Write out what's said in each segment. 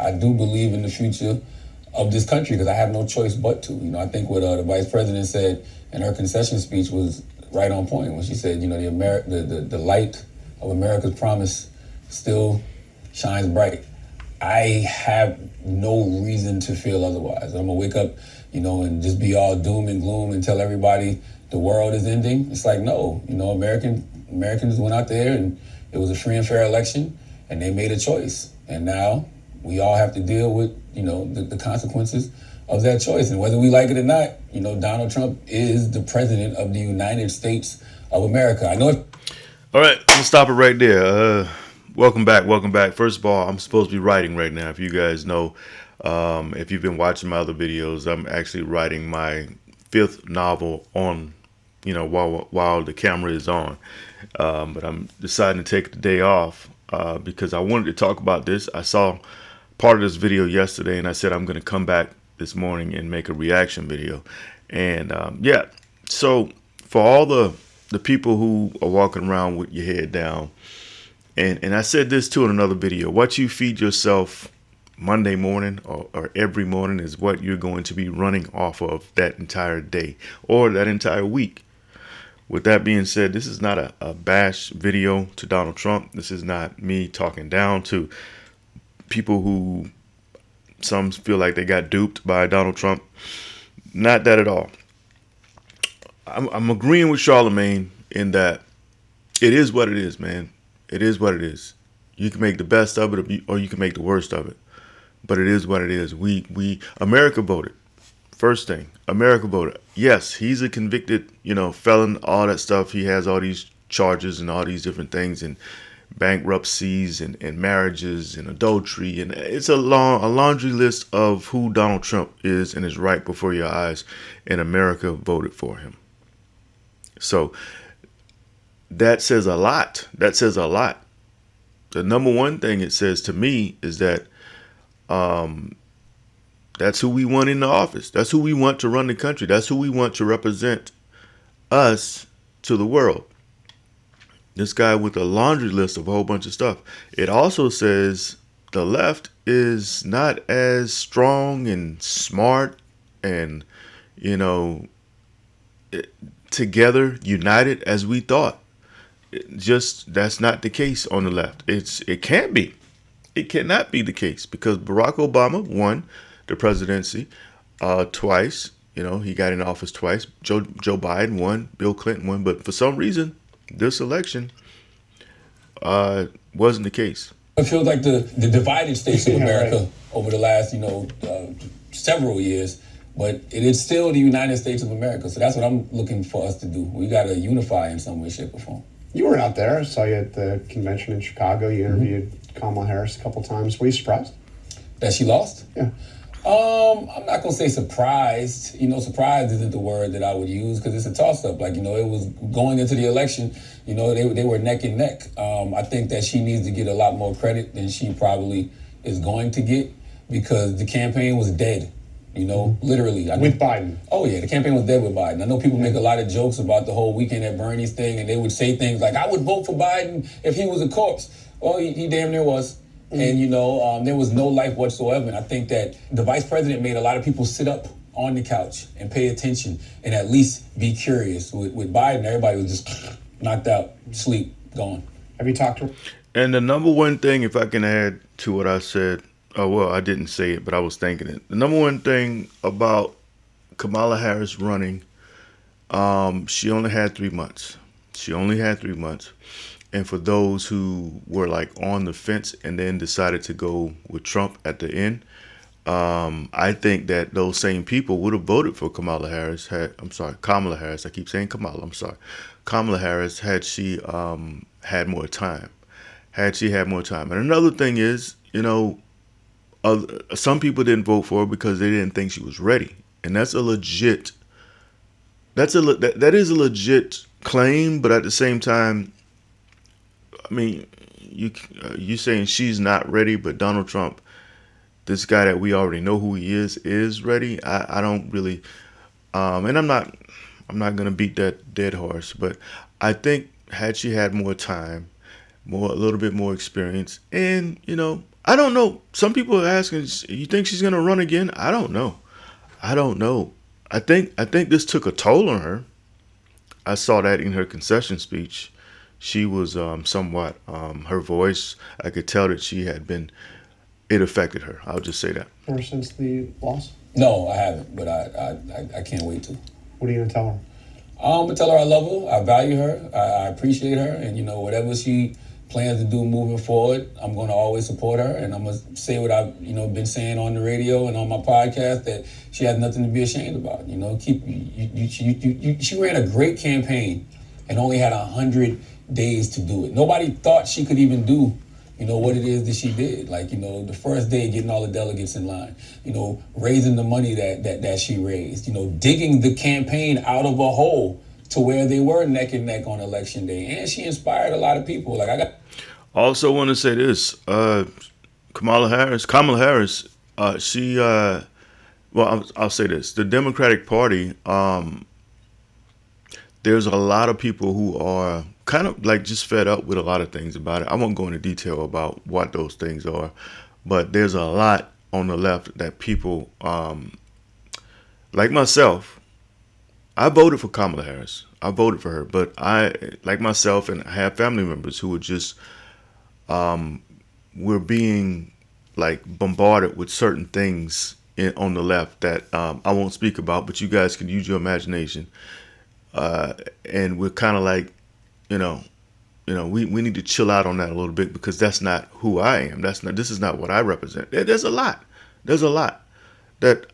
I do believe in the future of this country because I have no choice but to. I think what the vice president said in her concession speech was right on point when she said, the light of America's promise still shines bright. I have no reason to feel otherwise. I'm gonna wake up, and just be all doom and gloom and tell everybody the world is ending. It's like, no, Americans went out there and it was a free and fair election and they made a choice. And now we all have to deal with, the consequences of that choice. And whether we like it or not, Donald Trump is the president of the United States of America. I know it. All right, we'll stop it right there. Welcome back. First of all, I'm supposed to be writing right now. If you guys know, if you've been watching my other videos, I'm actually writing my 5th novel on, while the camera is on. But I'm deciding to take the day off because I wanted to talk about this. I saw part of this video yesterday, and I said I'm going to come back this morning and make a reaction video. And so for all the people who are walking around with your head down, and I said this too in another video, what you feed yourself Monday morning or every morning is what you're going to be running off of that entire day or that entire week. With that being said, this is not a bash video to Donald Trump. This is not me talking down to people who some feel like they got duped by Donald Trump. Not that at all. I'm agreeing with Charlamagne in that it is what it is, man. It is what it is. You can make the best of it or you can make the worst of it. But it is what it is. America voted. First thing, America voted. Yes, he's a convicted, felon, all that stuff. He has all these charges and all these different things and bankruptcies and marriages and adultery. And it's a laundry list of who Donald Trump is and is right before your eyes. And America voted for him. So that says a lot. The number one thing it says to me is that that's who we want in the office. That's who we want to run the country. That's who we want to represent us to the world. This guy with a laundry list of a whole bunch of stuff. It also says the left is not as strong and smart and, together, united as we thought. That's not the case on the left. It can't be. It cannot be the case because Barack Obama won the presidency twice. He got in office twice. Joe Biden won. Bill Clinton won. But for some reason, this election wasn't the case. It feels like the divided states of America over the last, several years. But it is still the United States of America. So that's what I'm looking for us to do. We got to unify in some way, shape, or form. You were out there. I saw you at the convention in Chicago. You interviewed Kamala Harris a couple times. Were you surprised? That she lost? Yeah. I'm not going to say surprised. Surprised isn't the word that I would use because it's a toss-up. It was going into the election, they were neck and neck. I think that she needs to get a lot more credit than she probably is going to get because the campaign was dead. Literally. With Biden. Oh, yeah, the campaign was dead with Biden. I know people make a lot of jokes about the whole Weekend at Bernie's thing, and they would say things like, I would vote for Biden if he was a corpse. Well, he damn near was. And, there was no life whatsoever. And I think that the vice president made a lot of people sit up on the couch and pay attention and at least be curious. With Biden, everybody was just knocked out, sleep, gone. Have you talked to her? And the number one thing, if I can add to what I said, I didn't say it, but I was thinking it. The number one thing about Kamala Harris running, she only had 3 months. And for those who were on the fence and then decided to go with Trump at the end, I think that those same people would have voted for Kamala Harris. Kamala Harris. I keep saying Kamala. I'm sorry. Kamala Harris had she had more time. And another thing is, some people didn't vote for her because they didn't think she was ready, and that is a legit claim. But at the same time, I mean, you saying she's not ready, but Donald Trump, this guy that we already know who he is ready. I don't really, and I'm not gonna beat that dead horse, but I think had she had more time, a little bit more experience, and I don't know. Some people are asking, you think she's going to run again? I don't know. I don't know. I think this took a toll on her. I saw that in her concession speech. She was somewhat, her voice, I could tell that she had been, it affected her. I'll just say that. Ever since the loss? No, I haven't, but I can't wait to. What are you going to tell her? I'm gonna tell her I love her, I value her, I appreciate her, and whatever she plans to do moving forward, I'm gonna always support her, and I'm gonna say what I've been saying on the radio and on my podcast, that she has nothing to be ashamed about. She ran a great campaign and only had 100 days to do it. Nobody thought she could even do what it is that she did. Like, the first day getting all the delegates in line, raising the money that she raised, digging the campaign out of a hole to where they were neck and neck on election day. And she inspired a lot of people. Like, Also want to say this, Kamala Harris, she, I'll say this, the Democratic Party, there's a lot of people who are kind of like just fed up with a lot of things about it. I won't go into detail about what those things are, but there's a lot on the left that people, like myself, I voted for Kamala Harris. I voted for her, but I, like myself, and I have family members who were just, we're being like bombarded with certain things on the left that I won't speak about, but you guys can use your imagination. And we're kind of like, we need to chill out on that a little bit, because that's not who I am. This is not what I represent. There's a lot that,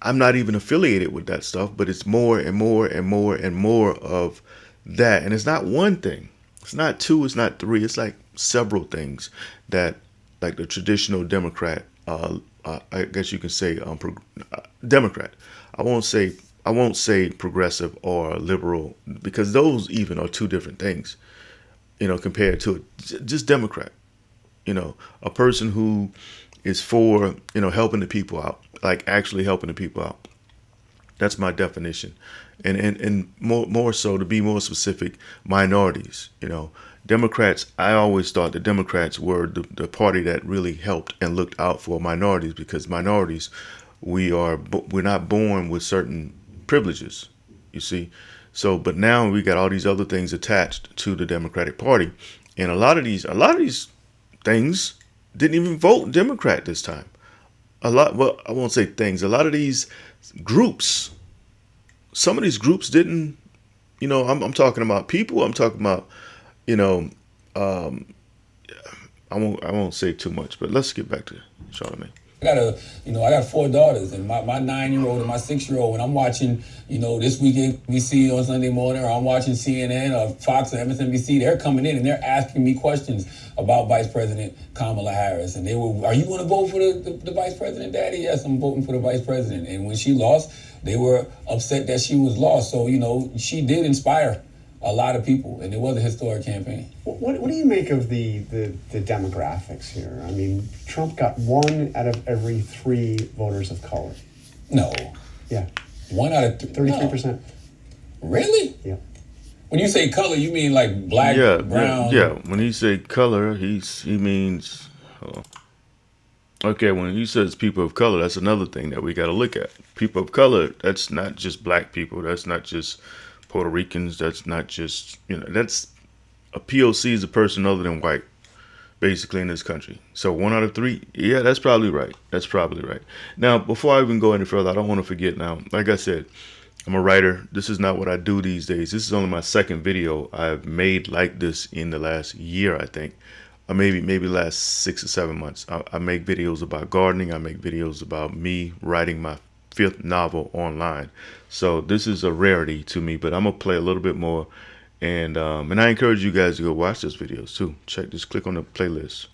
I'm not even affiliated with that stuff, but it's more and more and more and more of that. And it's not one thing. It's not two. It's not three. It's like several things that, like the traditional Democrat, I guess you can say, Democrat. I won't say progressive or liberal, because those even are two different things, compared to just Democrat. A person who is for, helping the people out, like actually helping the people out. That's my definition. And more so, to be more specific, minorities. Democrats, I always thought the Democrats were the party that really helped and looked out for minorities, because minorities, we're not born with certain privileges, you see. So, but now we got all these other things attached to the Democratic Party, and a lot of these things didn't even vote Democrat this time. Well, I won't say things. A lot of these groups, some of these groups didn't. I'm talking about people. I'm talking about, I won't say too much, but let's get back to Charlamagne. I got 4 daughters, and my 9-year-old and my 6-year-old, when I'm watching, This Week ABC on Sunday morning, or I'm watching CNN or Fox or MSNBC, they're coming in and they're asking me questions about Vice President Kamala Harris. And are you going to vote for the Vice President, Daddy? Yes, I'm voting for the Vice President. And when she lost, they were upset that she was lost. So, she did inspire a lot of people, and it was a historic campaign. What do you make of the demographics here? I mean, Trump got 1 out of every 3 voters of color. No. Yeah. 1 out of 33%. No. Really? Yeah. When you say color, you mean like black, brown? Yeah. When he say color, he means. Okay, when he says people of color, that's another thing that we got to look at. People of color, that's not just black people. That's not just Puerto Ricans. That's not just, that's a POC is a person other than white, basically, in this country. So 1 out of 3, yeah, that's probably right. That's probably right. Now, before I even go any further, I don't want to forget now, like I said, I'm a writer. This is not what I do these days. This is only my 2nd video I've made like this in the last year, I think. Or maybe last 6 or 7 months. I make videos about gardening. I make videos about me writing my 5th novel online. So this is a rarity to me, but I'm gonna play a little bit more, and I encourage you guys to go watch those videos too. Click on the playlist.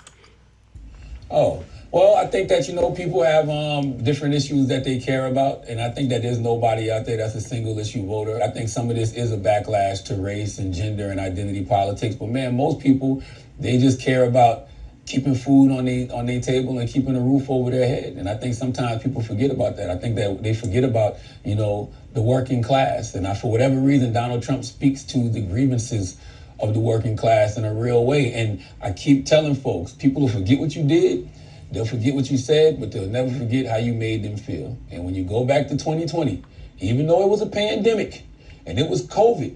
Oh, well, I think that, people have different issues that they care about, and I think that there's nobody out there that's a single issue voter. I think some of this is a backlash to race and gender and identity politics, but man, most people, they just care about keeping food on their table and keeping a roof over their head. And I think sometimes people forget about that. I think that they forget about, the working class. And for whatever reason, Donald Trump speaks to the grievances of the working class in a real way. And I keep telling folks, people will forget what you did, they'll forget what you said, but they'll never forget how you made them feel. And when you go back to 2020, even though it was a pandemic and it was COVID,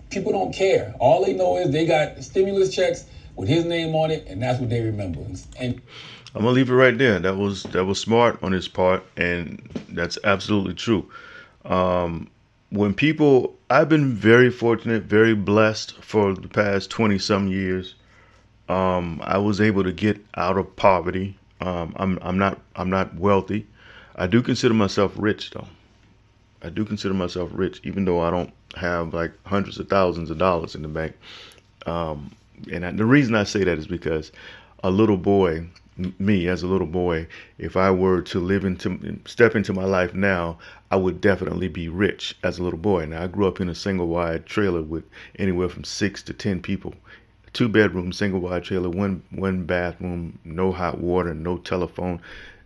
people don't care. All they know is they got stimulus checks with his name on it, and that's what they remember. And I'm gonna leave it right there. That was smart on his part, and that's absolutely true. When people, I've been very fortunate, very blessed for the past 20 some years. I was able to get out of poverty. I'm not wealthy. I do consider myself rich though. I do consider myself rich, even though I don't have like hundreds of thousands of dollars in the bank. The reason I say that is because a little boy, me as a little boy, if I were to step into my life now, I would definitely be rich as a little boy. Now, I grew up in a single wide trailer with anywhere from 6 to 10 people. 2-bedroom, single wide trailer, one bathroom, no hot water, no telephone,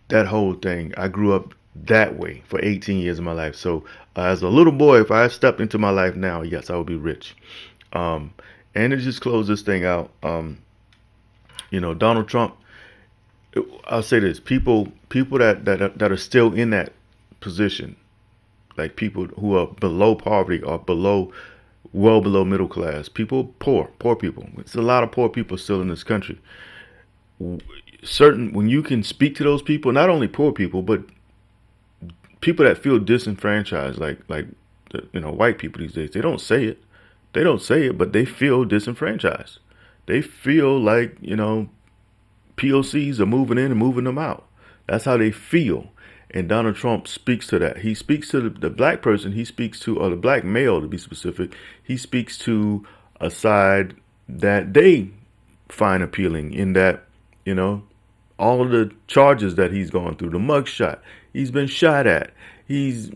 that whole thing. I grew up that way for 18 years of my life. So as a little boy, if I stepped into my life now, yes, I would be rich. And to just close this thing out, Donald Trump, I'll say this, people that are still in that position, like people who are below poverty or well below middle class, poor people. It's a lot of poor people still in this country. When you can speak to those people, not only poor people, but people that feel disenfranchised, like white people these days, they don't say it, but they feel disenfranchised. They feel like, POCs are moving in and moving them out. That's how they feel. And Donald Trump speaks to that. He speaks to the black person. He speaks to, or the black male to be specific. He speaks to a side that they find appealing in that, all of the charges that he's gone through, the mugshot, he's been shot at. He's,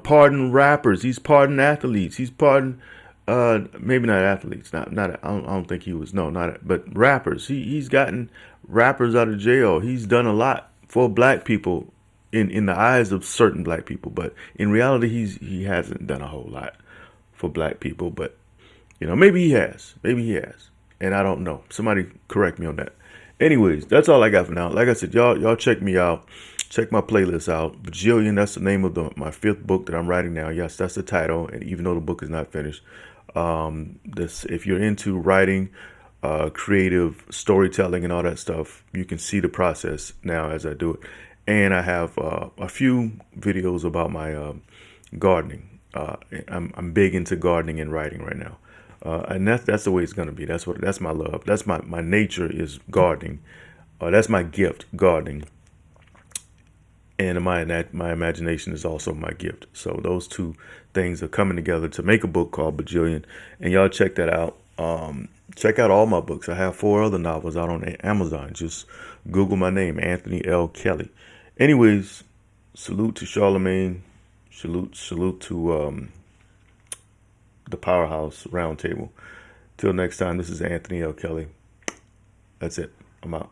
pardoned rappers. He's pardoned athletes. He's pardoned, maybe not athletes. I don't think he was, but rappers. He's gotten rappers out of jail. He's done a lot for black people in the eyes of certain black people, but in reality, he hasn't done a whole lot for black people. But maybe he has, and I don't know. Somebody correct me on that. Anyways, that's all I got for now. Like I said, y'all check me out. Check my playlist out. Bajillion, that's the name of my 5th book that I'm writing now. Yes, that's the title. And even though the book is not finished, if you're into writing, creative storytelling and all that stuff, you can see the process now as I do it. And I have a few videos about my gardening. I'm big into gardening and writing right now. And that's the way it's gonna be. That's my love. That's my nature is gardening. That's my gift, gardening. And my imagination is also my gift. So those two things are coming together to make a book called Bajillion. And y'all check that out. Check out all my books. I have 4 other novels out on Amazon. Just Google my name, Anthony L. Kelly. Anyways, salute to Charlamange. Salute to the Powerhouse Roundtable. Till next time, this is Anthony L. Kelly. That's it. I'm out.